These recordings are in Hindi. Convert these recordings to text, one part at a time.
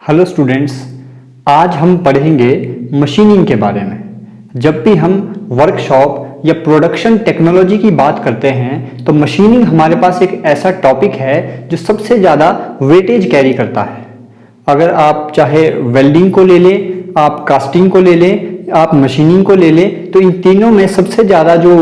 हेलो स्टूडेंट्स, आज हम पढ़ेंगे मशीनिंग के बारे में। जब भी हम वर्कशॉप या प्रोडक्शन टेक्नोलॉजी की बात करते हैं तो मशीनिंग हमारे पास एक ऐसा टॉपिक है जो सबसे ज़्यादा वेटेज कैरी करता है। अगर आप चाहे वेल्डिंग को ले लें, आप कास्टिंग को ले लें, आप मशीनिंग को ले लें, तो इन तीनों में सबसे ज़्यादा जो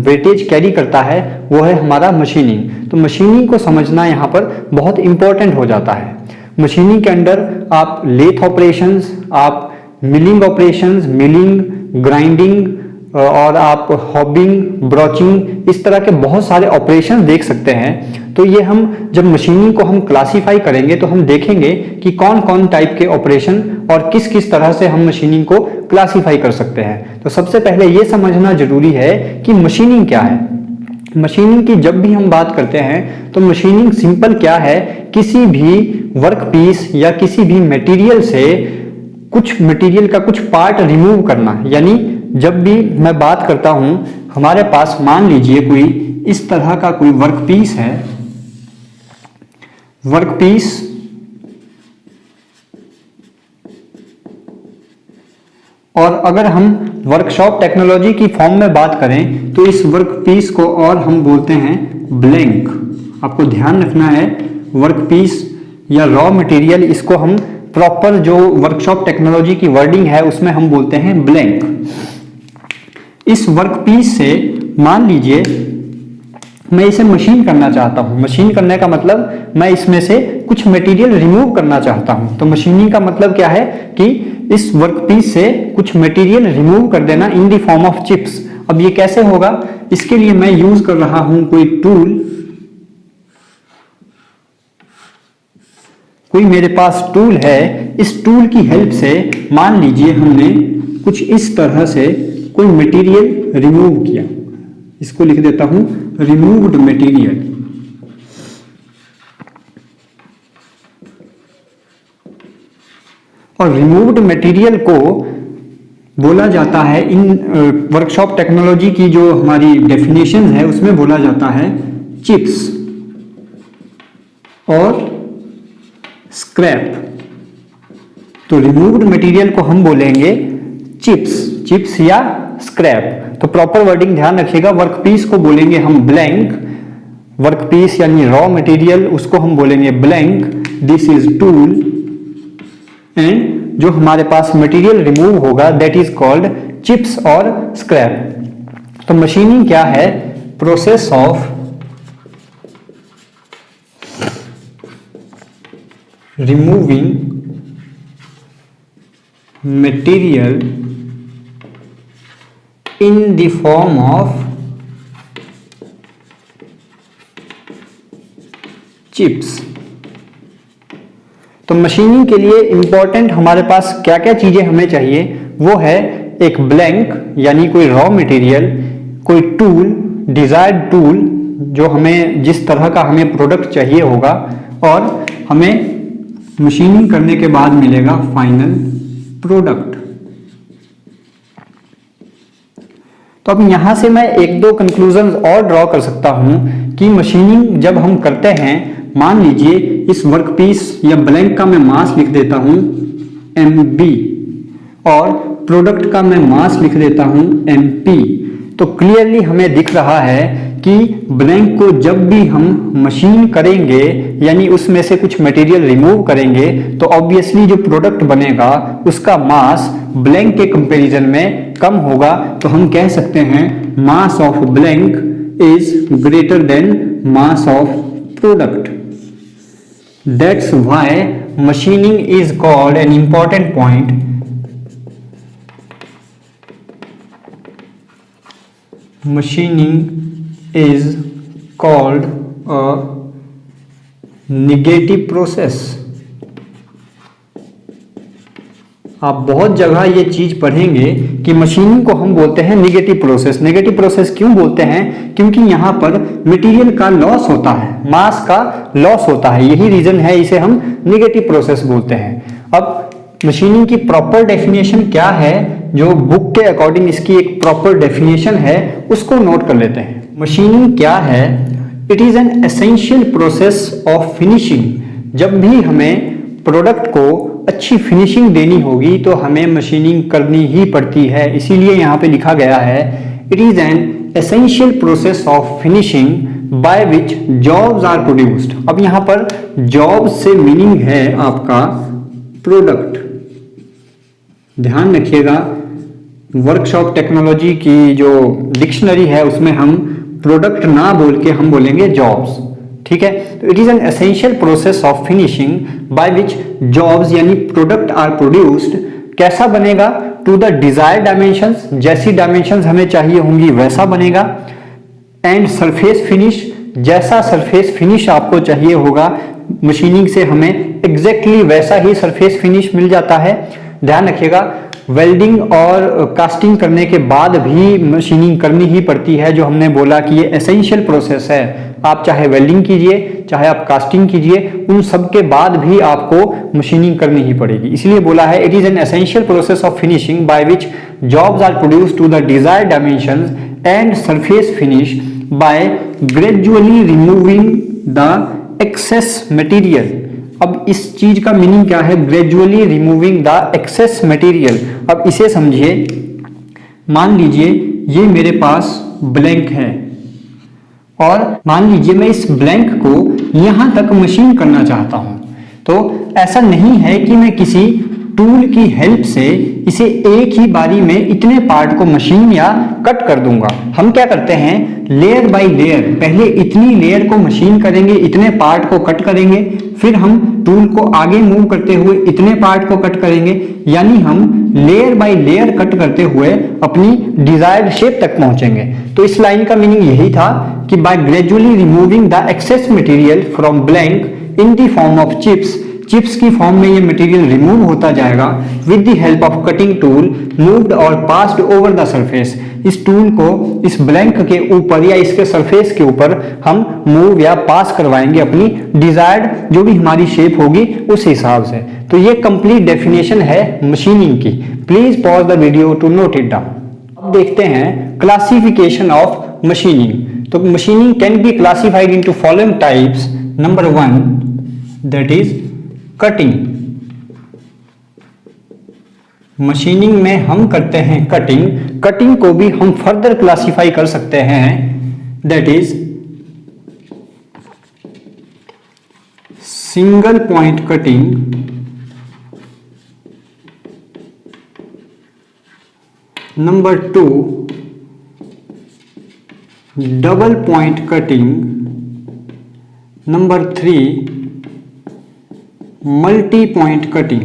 वेटेज कैरी करता है वो है हमारा मशीनिंग। तो मशीनिंग को समझना यहाँ पर बहुत इम्पोर्टेंट हो जाता है। मशीनिंग के अंदर आप लेथ ऑपरेशंस, आप मिलिंग ऑपरेशंस, मिलिंग, ग्राइंडिंग और आप हॉबिंग, ब्रोचिंग, इस तरह के बहुत सारे ऑपरेशंस देख सकते हैं। तो ये हम जब मशीनिंग को हम क्लासिफाई करेंगे तो हम देखेंगे कि कौन कौन टाइप के ऑपरेशन और किस किस तरह से हम मशीनिंग को क्लासिफाई कर सकते हैं। तो सबसे पहले ये समझना जरूरी है कि मशीनिंग क्या है। मशीनिंग की जब भी हम बात करते हैं तो मशीनिंग सिंपल क्या है, किसी भी वर्क पीस या किसी भी मटेरियल से कुछ मटेरियल का कुछ पार्ट रिमूव करना। यानी जब भी मैं बात करता हूं, हमारे पास मान लीजिए कोई इस तरह का कोई वर्क पीस है, वर्क पीस और अगर हम वर्कशॉप टेक्नोलॉजी की फॉर्म में बात करें तो इस वर्क पीस को और हम बोलते हैं ब्लैंक। आपको ध्यान रखना है, वर्क पीस या रॉ मटेरियल, इसको हम प्रॉपर जो वर्कशॉप टेक्नोलॉजी की वर्डिंग है उसमें हम बोलते हैं ब्लैंक। इस वर्क पीस से मान लीजिए मैं इसे मशीन करना चाहता हूं। मशीन करने का मतलब मैं इसमें से कुछ मटेरियल रिमूव करना चाहता हूं। तो मशीनिंग का मतलब क्या है कि इस वर्क पीस से कुछ मटेरियल रिमूव कर देना इन द फॉर्म ऑफ चिप्स। अब ये कैसे होगा, इसके लिए मैं यूज कर रहा हूं कोई टूल, कोई मेरे पास टूल है। इस टूल की हेल्प से मान लीजिए हमने कुछ इस तरह से कोई मटेरियल रिमूव किया। इसको लिख देता हूं रिमूव्ड मटेरियल। और रिमूव्ड मटेरियल को बोला जाता है, इन वर्कशॉप टेक्नोलॉजी की जो हमारी डेफिनेशन है उसमें बोला जाता है चिप्स और स्क्रैप। तो रिमूव्ड मटेरियल को हम बोलेंगे चिप्स या स्क्रैप। तो प्रॉपर वर्डिंग ध्यान रखिएगा। वर्कपीस को बोलेंगे हम ब्लैंक, वर्कपीस यानी रॉ मटेरियल उसको हम बोलेंगे blank. This is tool and जो हमारे पास मटेरियल रिमूव होगा दैट इज कॉल्ड चिप्स और स्क्रैप। तो मशीनिंग क्या है, process of removing material in the form of chips। तो मशीनिंग के लिए इंपॉर्टेंट हमारे पास क्या क्या चीजें हमें चाहिए, वो है एक ब्लैंक यानी कोई रॉ मटेरियल, कोई टूल, डिजायर्ड टूल जो हमें जिस तरह का हमें प्रोडक्ट चाहिए होगा, और हमें मशीनिंग करने के बाद मिलेगा फाइनल प्रोडक्ट। तो अब यहां से मैं एक दो कंक्लूजन और ड्रॉ कर सकता हूं कि मशीनिंग जब हम करते हैं, मान लीजिए इस वर्कपीस या ब्लैंक का मैं मास लिख देता हूं MB और प्रोडक्ट का मैं मास लिख देता हूं MP। तो क्लियरली हमें दिख रहा है कि ब्लैंक को जब भी हम मशीन करेंगे यानी उसमें से कुछ मटेरियल रिमूव करेंगे तो ऑब्वियसली जो प्रोडक्ट बनेगा उसका मास ब्लैंक के कंपैरिजन में कम होगा। तो हम कह सकते हैं mass of blank is greater then mass of product. That's why machining is called an important point. Machining is called a negative process। आप बहुत जगह ये चीज पढ़ेंगे कि मशीनिंग को हम बोलते हैं नेगेटिव प्रोसेस। नेगेटिव प्रोसेस क्यों बोलते हैं, क्योंकि यहाँ पर मटेरियल का लॉस होता है, मास का लॉस होता है, यही रीजन है इसे हम नेगेटिव प्रोसेस बोलते हैं। अब मशीनिंग की प्रॉपर डेफिनेशन क्या है, जो बुक के अकॉर्डिंग इसकी एक प्रॉपर डेफिनेशन है उसको नोट कर लेते हैं। मशीनिंग क्या है, it is an essential process of finishing. जब भी हमें प्रोडक्ट को अच्छी फिनिशिंग देनी होगी तो हमें मशीनिंग करनी ही पड़ती है। इसीलिए यहाँ पे लिखा गया है it is an essential process of finishing by which jobs are produced. अब यहाँ पर जॉब से मीनिंग है आपका प्रोडक्ट। ध्यान रखिएगा, वर्कशॉप टेक्नोलॉजी की जो डिक्शनरी है उसमें हम प्रोडक्ट ना बोल के हम बोलेंगे जॉब्स। ठीक है, तो it is an essential process of finishing by which jobs यानी प्रोडक्ट आर प्रोड्यूस्ड। कैसा बनेगा? टू द डिजायर्ड डायमेंशंस, जैसी डायमेंशंस हमें चाहिए होंगी वैसा बनेगा। एंड सरफेस फिनिश, जैसा सरफेस फिनिश आपको चाहिए होगा मशीनिंग से हमें एग्जैक्टली वैसा ही सरफेस फिनिश मिल जाता है। ध्यान रखिएगा, वेल्डिंग और कास्टिंग करने के बाद भी मशीनिंग करनी ही पड़ती है। जो हमने बोला कि ये एसेंशियल प्रोसेस है, आप चाहे वेल्डिंग कीजिए चाहे आप कास्टिंग कीजिए, उन सब के बाद भी आपको मशीनिंग करनी ही पड़ेगी। इसलिए बोला है it is an essential process of finishing by which jobs are produced to the desired dimensions and surface finish by gradually removing the excess material. अब इस चीज का मीनिंग क्या है? Gradually removing the excess material. अब इसे समझिए, मान लीजिए ये मेरे पास ब्लैंक है और मान लीजिए मैं इस ब्लैंक को यहां तक मशीन करना चाहता हूं। तो ऐसा नहीं है कि मैं किसी टूल की हेल्प से इसे एक ही बारी में इतने पार्ट को मशीन या कट कर दूंगा। हम क्या करते हैं, लेयर बाय लेयर, पहले इतनी लेयर को मशीन करेंगे, इतने पार्ट को कट करेंगे, फिर हम टूल को आगे मूव करते हुए इतने पार्ट को कट करेंगे। यानी हम लेयर बाय लेयर कट करते हुए अपनी डिजायर्ड शेप तक पहुंचेंगे। तो इस लाइन का मीनिंग यही था कि by gradually removing the excess material from blank in the form of chips, chips की फॉर्म में ये मटेरियल रिमूव होता जाएगा with the help of cutting tool moved और पास्ड ओवर द सरफेस। इस टूल को इस ब्लैंक के ऊपर या इसके सरफेस के ऊपर हम मूव या पास करवाएंगे अपनी डिजायर्ड जो भी हमारी शेप होगी उस हिसाब से। तो ये कंप्लीट डेफिनेशन है मशीनिंग की। Please pause the video to note it down. अब देखते हैं क्लासिफिकेशन ऑफ मशीनिंग। तो machining can be classified into following types. Number 1 that is cutting. Machining में हम करते हैं कटिंग। कटिंग को भी हम फर्दर क्लासिफाई कर सकते हैं, that is single point cutting, number 2 double point cutting, number 3 multi point cutting.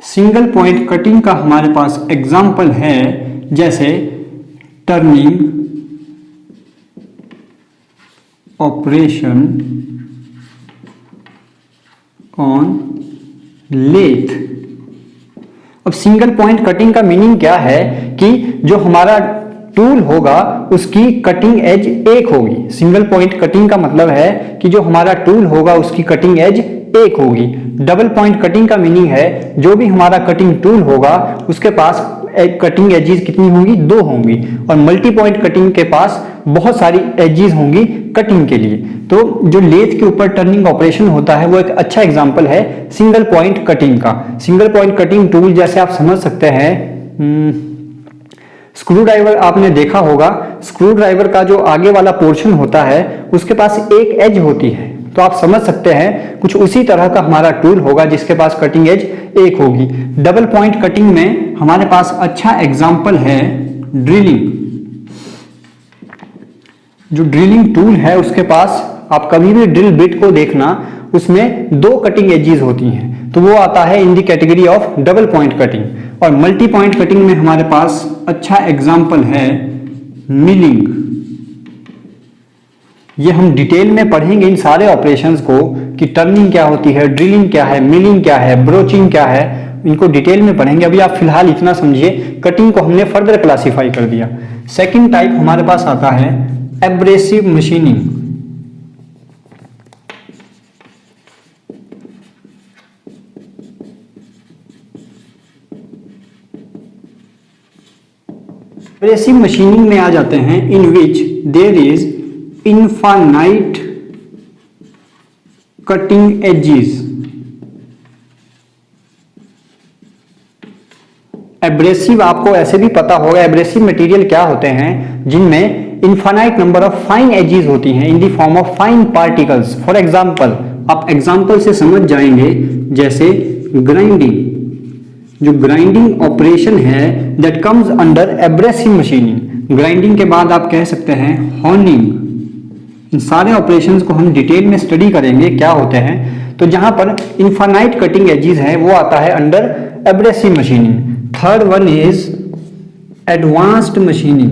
Single point cutting का हमारे पास एग्जाम्पल है जैसे टर्निंग ऑपरेशन ऑन लेथ। अब सिंगल पॉइंट कटिंग का मीनिंग क्या है कि जो हमारा टूल होगा उसकी कटिंग एज एक होगी। सिंगल पॉइंट कटिंग का मतलब है कि जो हमारा टूल होगा उसकी कटिंग एज एक होगी। डबल पॉइंट कटिंग का मीनिंग है जो भी हमारा कटिंग टूल होगा उसके पास कटिंग एजेस कितनी होंगी? 2 होंगी। और मल्टी पॉइंट कटिंग के पास बहुत सारी एजेस होंगी कटिंग के लिए। तो जो लेथ के ऊपर टर्निंग ऑपरेशन होता है वो एक अच्छा एग्जांपल है सिंगल पॉइंट कटिंग का। सिंगल पॉइंट कटिंग टूल जैसे आप समझ सकते हैं, स्क्रू ड्राइवर आपने देखा होगा, स्क्रू ड्राइवर का जो आगे वाला पोर्शन होता है उसके पास एक एज होती है। तो आप समझ सकते हैं कुछ उसी तरह का हमारा टूल होगा जिसके पास कटिंग एज एक होगी। डबल पॉइंट कटिंग में हमारे पास अच्छा एग्जांपल है ड्रिलिंग। जो ड्रिलिंग टूल है उसके पास आप कभी भी ड्रिल बिट को देखना, उसमें 2 कटिंग एजेस होती हैं, तो वो आता है in the category of double point cutting. और मल्टी पॉइंट कटिंग में हमारे पास अच्छा एग्जांपल है मिलिंग। ये हम डिटेल में पढ़ेंगे इन सारे ऑपरेशंस को कि टर्निंग क्या होती है, ड्रिलिंग क्या है, मिलिंग क्या है, ब्रोचिंग क्या है, इनको डिटेल में पढ़ेंगे। अभी आप फिलहाल इतना समझिए, कटिंग को हमने फर्दर क्लासिफाई कर दिया। सेकंड टाइप हमारे पास आता है एब्रेसिव मशीनिंग। एब्रेसिव मशीनिंग में आ जाते हैं in which there is infinite cutting edges. Abrasive आपको ऐसे भी पता होगा, एब्रेसिव मटेरियल क्या होते हैं जिनमें infinite number of fine edges होती हैं in the form of fine particles. For example, आप एग्जांपल से समझ जाएंगे, जैसे ग्राइंडिंग, जो ग्राइंडिंग ऑपरेशन है that comes under abrasive machining. Grinding के बाद आप कह सकते हैं होनिंग। इन सारे ऑपरेशंस को हम डिटेल में स्टडी करेंगे क्या होते हैं। तो जहां पर इनफाइनाइट कटिंग एजेस है वो आता है under abrasive machining. Third one is advanced machining.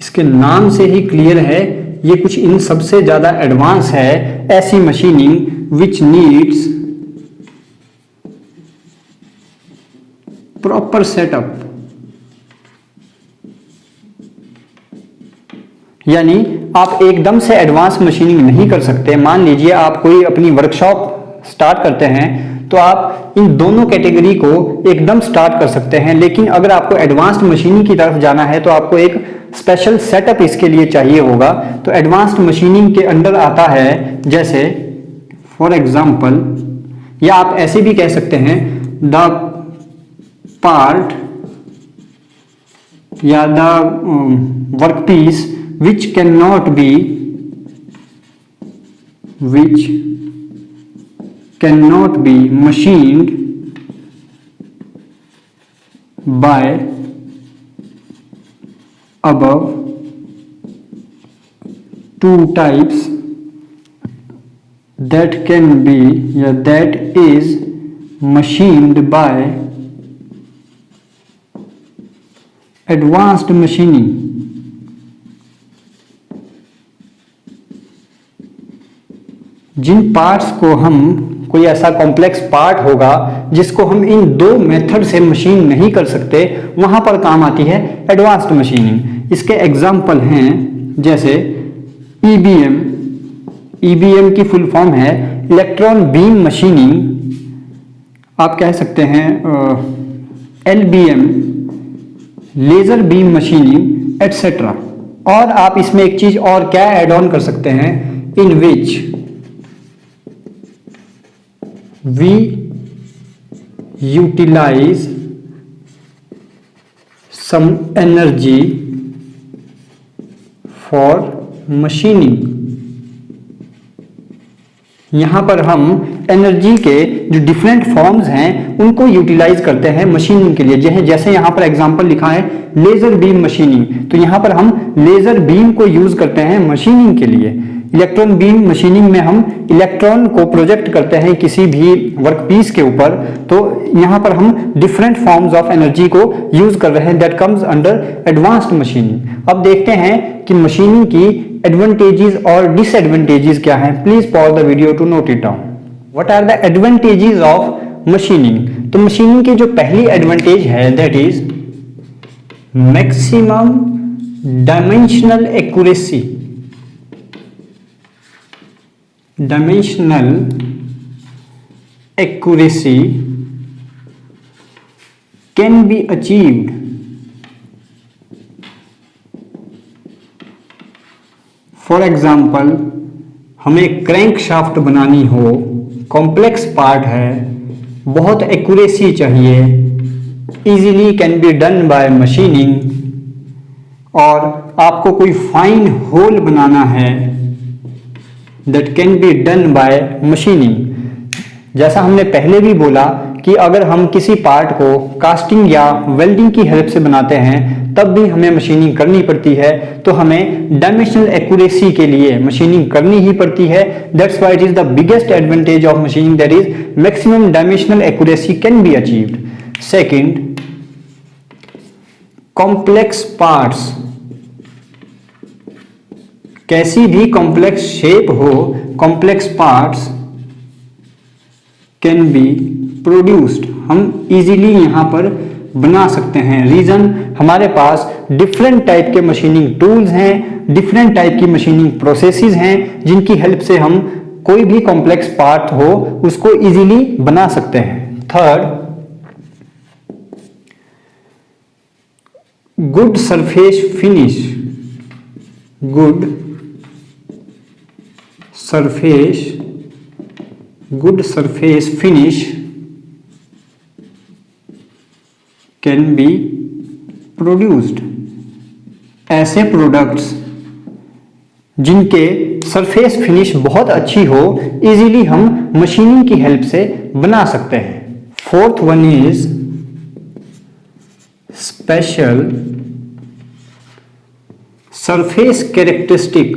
इसके नाम से ही क्लियर है ये कुछ इन सबसे ज्यादा एडवांस है ऐसी machining which needs proper setup. यानी आप एकदम से एडवांस मशीनिंग नहीं कर सकते। मान लीजिए आप कोई अपनी वर्कशॉप स्टार्ट करते हैं तो आप इन दोनों कैटेगरी को एकदम स्टार्ट कर सकते हैं, लेकिन अगर आपको एडवांस्ड मशीनिंग की तरफ जाना है तो आपको एक स्पेशल सेटअप इसके लिए चाहिए होगा। तो एडवांस्ड मशीनिंग के अंडर आता है, जैसे फॉर एग्जांपल, या आप ऐसे भी कह सकते हैं द पार्ट या the workpiece which cannot be machined by above two types that is machined by advanced machining। जिन पार्ट्स को हम, कोई ऐसा कॉम्प्लेक्स पार्ट होगा जिसको हम इन दो मेथड से मशीन नहीं कर सकते, वहां पर काम आती है एडवांस्ड मशीनिंग। इसके एग्जाम्पल हैं जैसे ईबीएम। ईबीएम की फुल फॉर्म है इलेक्ट्रॉन बीम मशीनिंग। आप कह सकते हैं LBM, laser beam machining etcetera. और आप इसमें एक चीज और क्या ऐड ऑन कर सकते हैं, in which we utilize some energy for machining। यहां पर हम एनर्जी के जो डिफरेंट फॉर्म्स हैं उनको यूटिलाइज करते हैं मशीनिंग के लिए। जैसे यहां पर एग्जांपल लिखा है लेजर बीम मशीनिंग, तो यहां पर हम लेजर बीम को यूज करते हैं मशीनिंग के लिए। इलेक्ट्रॉन बीम मशीनिंग में हम इलेक्ट्रॉन को प्रोजेक्ट करते हैं किसी भी वर्कपीस के ऊपर, तो यहां पर हम डिफरेंट फॉर्म्स ऑफ एनर्जी को यूज कर रहे हैं, that comes under advanced machining. अब देखते हैं कि मशीनिंग की एडवांटेजेस और डिसएडवांटेजेस क्या हैं। Please pause the video to note it down. What are the advantages of machining? तो मशीनिंग की जो पहली एडवांटेज है that is maximum dimensional accuracy. Dimensional accuracy can be achieved for example, हमें क्रैंक शाफ्ट बनानी हो, कॉम्प्लेक्स पार्ट है, बहुत एक्यूरेसी चाहिए, easily can be done by machining. और आपको कोई फाइन होल बनाना है, that can be done by machining। जैसा हमने पहले भी बोला कि अगर हम किसी पार्ट को कास्टिंग या वेल्डिंग की हेल्प से बनाते हैं तब भी हमें मशीनिंग करनी पड़ती है, तो हमें डायमेंशनल एक्यूरेसी के लिए मशीनिंग करनी ही पड़ती है। That's why it is the biggest advantage of machining, that is maximum dimensional accuracy can be achieved. Second, complex parts, कैसी भी कॉम्प्लेक्स शेप हो, complex parts can be produced, हम इजीली यहां पर बना सकते हैं। रीजन, हमारे पास डिफरेंट टाइप के मशीनिंग टूल्स हैं, डिफरेंट टाइप की मशीनिंग प्रोसेसेस हैं जिनकी हेल्प से हम कोई भी कॉम्प्लेक्स पार्ट हो उसको इजीली बना सकते हैं। Third, good surface finish, good surface finish can be produced. ऐसे प्रोडक्ट्स जिनके सरफेस फिनिश बहुत अच्छी हो, इजीली हम मशीनिंग की हेल्प से बना सकते हैं। Fourth one is special surface characteristic.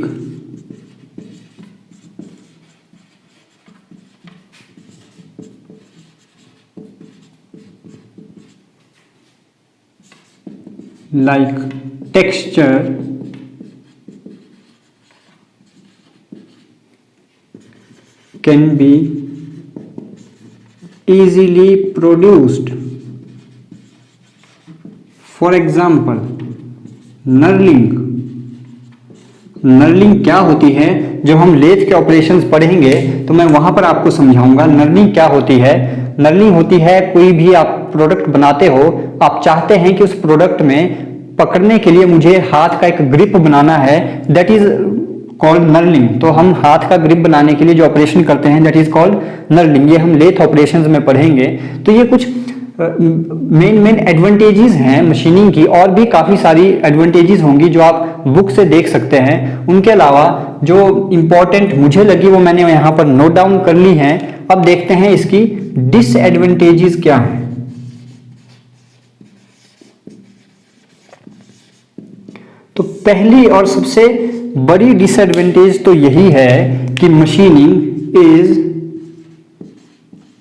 like texture, can be easily produced. For example, knurling. Knurling क्या होती है, जब हम लेथ के ऑपरेशंस पढ़ेंगे तो मैं वहां पर आपको समझाऊंगा नर्लिंग क्या होती है। नर्लिंग होती है, कोई भी आप प्रोडक्ट बनाते हो, आप चाहते हैं कि उस प्रोडक्ट में पकड़ने के लिए मुझे हाथ का एक ग्रिप बनाना है, दैट इज कॉल्ड नर्लिंग। तो हम हाथ का ग्रिप बनाने के लिए जो ऑपरेशन करते हैं दैट इज कॉल्ड नर्लिंग। ये हम लेथ ऑपरेशंस में पढ़ेंगे। तो ये कुछ मेन एडवांटेजेस हैं मशीनिंग की, और भी काफी सारी एडवांटेजेस होंगी जो आप बुक से देख सकते हैं। उनके अलावा जो इंपॉर्टेंट मुझे लगी वो मैंने यहाँ पर नोट डाउन कर ली हैं। अब देखते हैं इसकी डिसएडवांटेजेस क्या हैं। तो पहली और सबसे बड़ी डिसएडवांटेज तो यही है कि machining is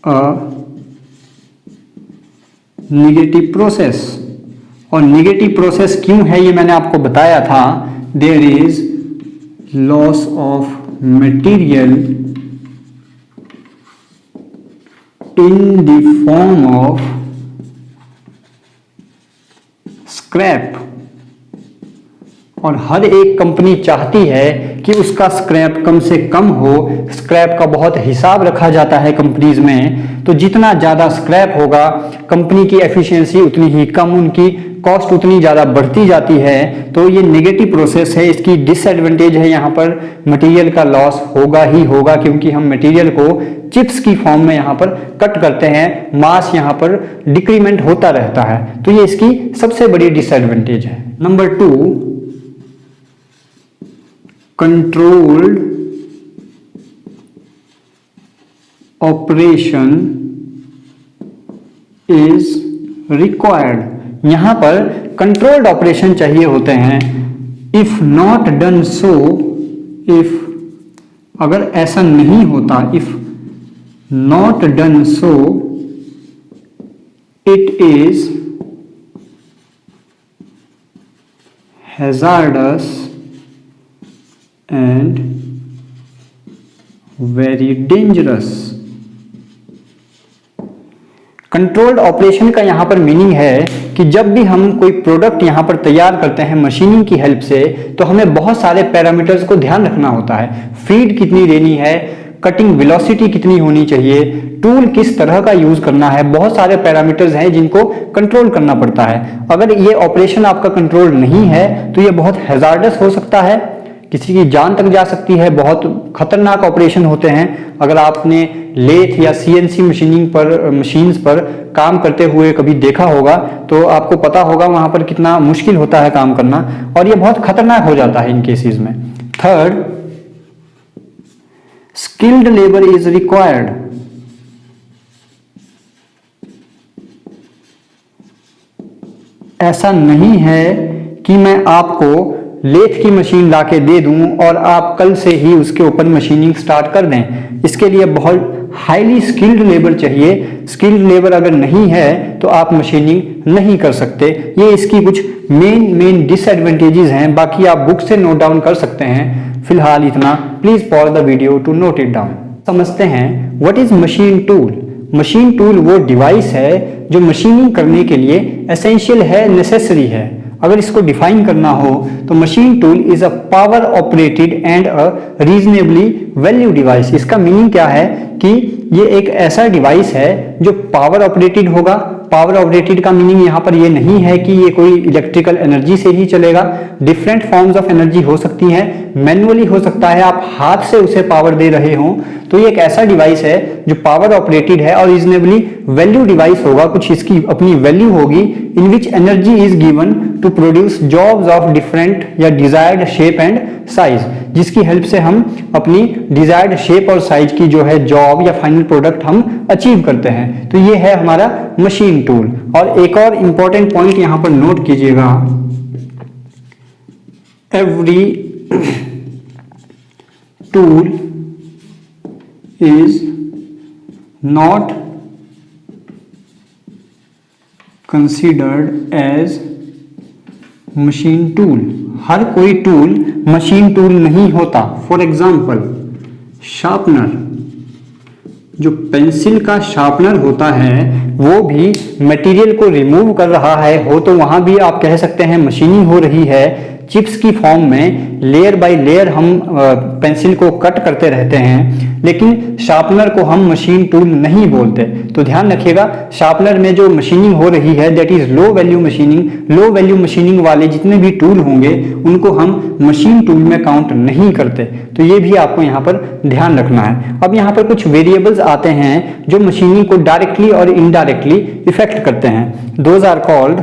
a negative process. और निगेटिव प्रोसेस क्यों है ये मैंने आपको बताया था। There is loss of material in the form of scrap. और हर एक कंपनी चाहती है कि उसका स्क्रैप कम से कम हो। स्क्रैप का बहुत हिसाब रखा जाता है कंपनीज में। तो जितना ज़्यादा स्क्रैप होगा, कंपनी की एफिशिएंसी उतनी ही कम, उनकी कॉस्ट उतनी ज़्यादा बढ़ती जाती है। तो ये नेगेटिव प्रोसेस है। इसकी डिसएडवांटेज है, यहाँ पर मटेरियल का लॉस होगा ही होगा, क्योंकि हम मटेरियल को चिप्स की फॉर्म में यहाँ पर कट करते हैं, मास यहाँ पर डिक्रीमेंट होता रहता है। तो ये इसकी सबसे बड़ी डिसएडवांटेज है। Number 2, controlled operation is required. यहां पर कंट्रोल्ड ऑपरेशन चाहिए होते हैं। If not done so, if अगर ऐसा नहीं होता, if not done so, it is hazards and very dangerous. Controlled operation का यहां पर मीनिंग है कि जब भी हम कोई प्रोडक्ट यहां पर तैयार करते हैं मशीनिंग की हेल्प से, तो हमें बहुत सारे पैरामीटर्स को ध्यान रखना होता है। फीड कितनी देनी है, कटिंग वेलोसिटी कितनी होनी चाहिए, टूल किस तरह का यूज करना है, बहुत सारे पैरामीटर्स हैं जिनको कंट्रोल करना पड़ता है। अगर ये ऑपरेशन आपका कंट्रोल नहीं है तो ये बहुत हैजार्डस हो सकता है, किसी की जान तक जा सकती है, बहुत खतरनाक ऑपरेशन होते हैं। अगर आपने लेथ या सीएनसी मशीन्स पर काम करते हुए कभी देखा होगा तो आपको पता होगा वहां पर कितना मुश्किल होता है काम करना, और ये बहुत खतरनाक हो जाता है इन केसेस में। Third, skilled labour is required. ऐसा नहीं है कि मैं आपको लेथ की मशीन लाके दे दूं और आप कल से ही उसके ऊपर मशीनिंग स्टार्ट कर दें। इसके लिए बहुत हाईली स्किल्ड लेबर चाहिए। स्किल्ड लेबर अगर नहीं है तो आप मशीनिंग नहीं कर सकते। ये इसकी कुछ मेन डिसएडवांटेजेस हैं। बाकी आप बुक से नोट डाउन कर सकते हैं। फिलहाल इतना। Please pause the video to note it down. समझते हैं what is machine tool. Machine tool वो डिवाइस है जो मशीनिंग करने के लिए एसेंशियल है, नेसेसरी है। अगर इसको डिफाइन करना हो तो machine tool is a power operated and a reasonably value device. इसका मीनिंग क्या है कि ये एक ऐसा डिवाइस है जो पावर ऑपरेटेड होगा, पावर ऑपरेटेड का मीनिंग यहाँ पर ये नहीं है कि ये कोई इलेक्ट्रिकल एनर्जी से ही चलेगा। डिफरेंट फॉर्म्स ऑफ एनर्जी हो सकती है, मैनुअली हो सकता है, आप हाथ से उसे पावर दे रहे हो। तो ये एक ऐसा डिवाइस है जो पावर ऑपरेटेड है और रीजनेबली वैल्यू डिवाइस होगा, कुछ इसकी अपनी वैल्यू होगी, in which energy is given to produce jobs of different या डिजायर्ड शेप एंड साइज, जिसकी हेल्प से हम अपनी डिजायर्ड शेप और साइज की जो है जॉब या फाइनल प्रोडक्ट हम अचीव करते हैं। तो ये है हमारा मशीन टूल। और एक और इंपॉर्टेंट पॉइंट यहां पर नोट कीजिएगा, every tool is not considered as machine tool. हर कोई टूल मशीन टूल नहीं होता। फॉर एग्जाम्पल शार्पनर, जो पेंसिल का शार्पनर होता है वो भी मटेरियल को रिमूव कर रहा है, हो तो वहां भी आप कह सकते हैं मशीनिंग हो रही है। चिप्स की फॉर्म में लेयर बाय लेयर हम पेंसिल को कट करते रहते हैं, लेकिन शार्पनर को हम मशीन टूल नहीं बोलते। तो ध्यान रखिएगा, शार्पनर में जो मशीनिंग हो रही है that is low value machining. Low value machining वाले जितने भी टूल होंगे उनको हम मशीन टूल में काउंट नहीं करते। तो ये भी आपको यहाँ पर ध्यान रखना है। अब यहाँ पर कुछ वेरिएबल्स आते हैं जो मशीनिंग को डायरेक्टली और इनडायरेक्टली इफेक्ट करते हैं। Those are called,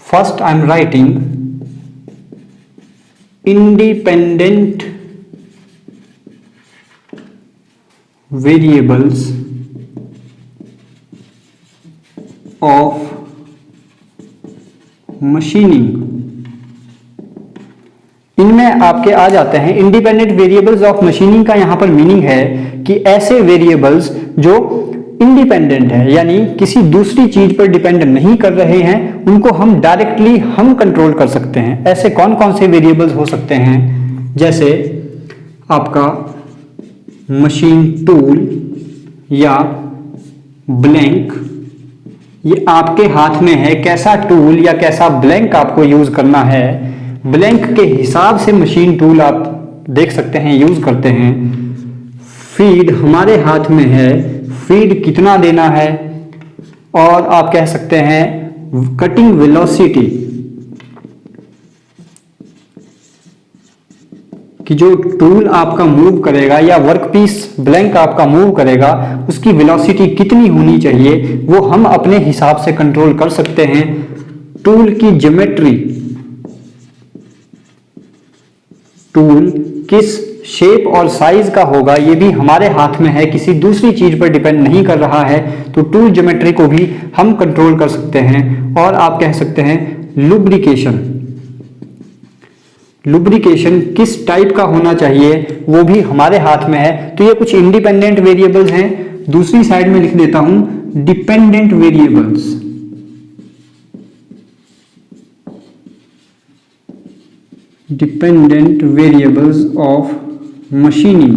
first I am writing independent variables of machining। इनमें आपके आ जाते हैं इंडिपेंडेंट वेरिएबल्स ऑफ मशीनिंग का यहां पर मीनिंग है कि ऐसे वेरिएबल्स जो इंडिपेंडेंट है, यानी किसी दूसरी चीज पर डिपेंड नहीं कर रहे हैं, उनको हम डायरेक्टली हम कंट्रोल कर सकते हैं। ऐसे कौन कौन से वेरिएबल्स हो सकते हैं, जैसे आपका मशीन टूल या ब्लैंक। ये आपके हाथ में है कैसा टूल या कैसा ब्लैंक आपको यूज करना है। ब्लैंक के हिसाब से मशीन टूल आप देख सकते हैं, यूज करते हैं। फीड हमारे हाथ में है, फीड कितना देना है, और आप कह सकते हैं कटिंग वेलोसिटी, कि जो टूल आपका मूव करेगा या वर्कपीस ब्लैंक आपका मूव करेगा उसकी वेलोसिटी कितनी होनी चाहिए, वो हम अपने हिसाब से कंट्रोल कर सकते हैं। टूल की ज्योमेट्री, टूल किस शेप और साइज का होगा ये भी हमारे हाथ में है, किसी दूसरी चीज पर डिपेंड नहीं कर रहा है। तो टूल ज्योमेट्री को भी हम कंट्रोल कर सकते हैं। और आप कह सकते हैं लुब्रिकेशन, लुब्रिकेशन किस टाइप का होना चाहिए वो भी हमारे हाथ में है। तो ये कुछ इंडिपेंडेंट वेरिएबल्स हैं। दूसरी साइड में लिख देता हूं dependent variables. Dependent variables of machining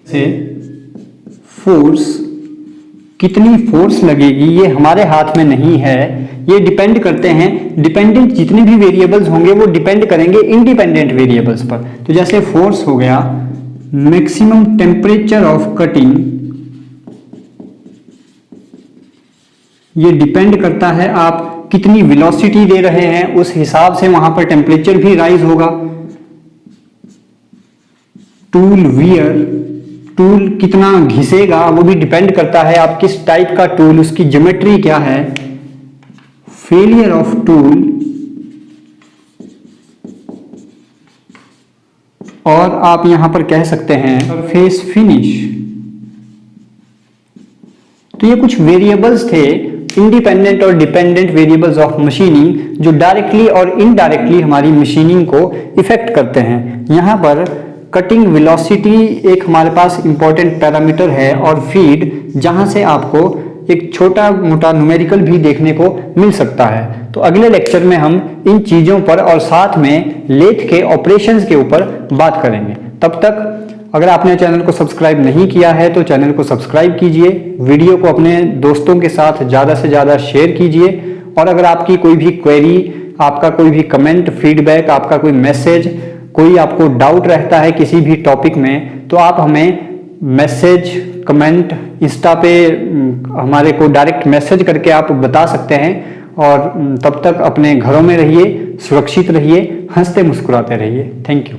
से फोर्स, कितनी फोर्स लगेगी ये हमारे हाथ में नहीं है, ये डिपेंड करते हैं। डिपेंडेंट जितने भी वेरिएबल्स होंगे वो डिपेंड करेंगे इंडिपेंडेंट वेरिएबल्स पर। तो जैसे फोर्स हो गया, मैक्सिमम टेम्परेचर ऑफ कटिंग, ये डिपेंड करता है आप कितनी वेलोसिटी दे रहे हैं, उस हिसाब से वहां पर टेम्परेचर भी राइज होगा। टूल वियर, टूल कितना घिसेगा वो भी डिपेंड करता है आप किस टाइप का टूल, उसकी ज्योमेट्री क्या है। फेलियर ऑफ टूल, और आप यहां पर कह सकते हैं सरफेस फिनिश। तो ये कुछ वेरिएबल्स थे, इंडिपेंडेंट और डिपेंडेंट वेरिएबल्स ऑफ मशीनिंग, जो डायरेक्टली और इनडायरेक्टली हमारी मशीनिंग को इफेक्ट करते हैं। यहां पर कटिंग वेलोसिटी एक हमारे पास इंपॉर्टेंट पैरामीटर है, और फीड जहां से आपको एक छोटा मोटा न्यूमेरिकल भी देखने को मिल सकता है। तो अगले लेक्चर में हम इन चीजों पर और साथ में लेथ के ऑपरेशंस के ऊपर बात करेंगे। तब तक अगर आपने चैनल को सब्सक्राइब नहीं किया है तो चैनल को सब्सक्राइब कीजिए, वीडियो को अपने दोस्तों के साथ ज़्यादा से ज़्यादा शेयर कीजिए। और अगर आपकी कोई भी क्वेरी, आपका कोई भी कमेंट, फीडबैक, आपका कोई मैसेज, कोई आपको डाउट रहता है किसी भी टॉपिक में, तो आप हमें मैसेज, कमेंट, इंस्टा पे हमारे को डायरेक्ट मैसेज करके आप बता सकते हैं। और तब तक अपने घरों में रहिए, सुरक्षित रहिए, हंसते मुस्कुराते रहिए। Thank you.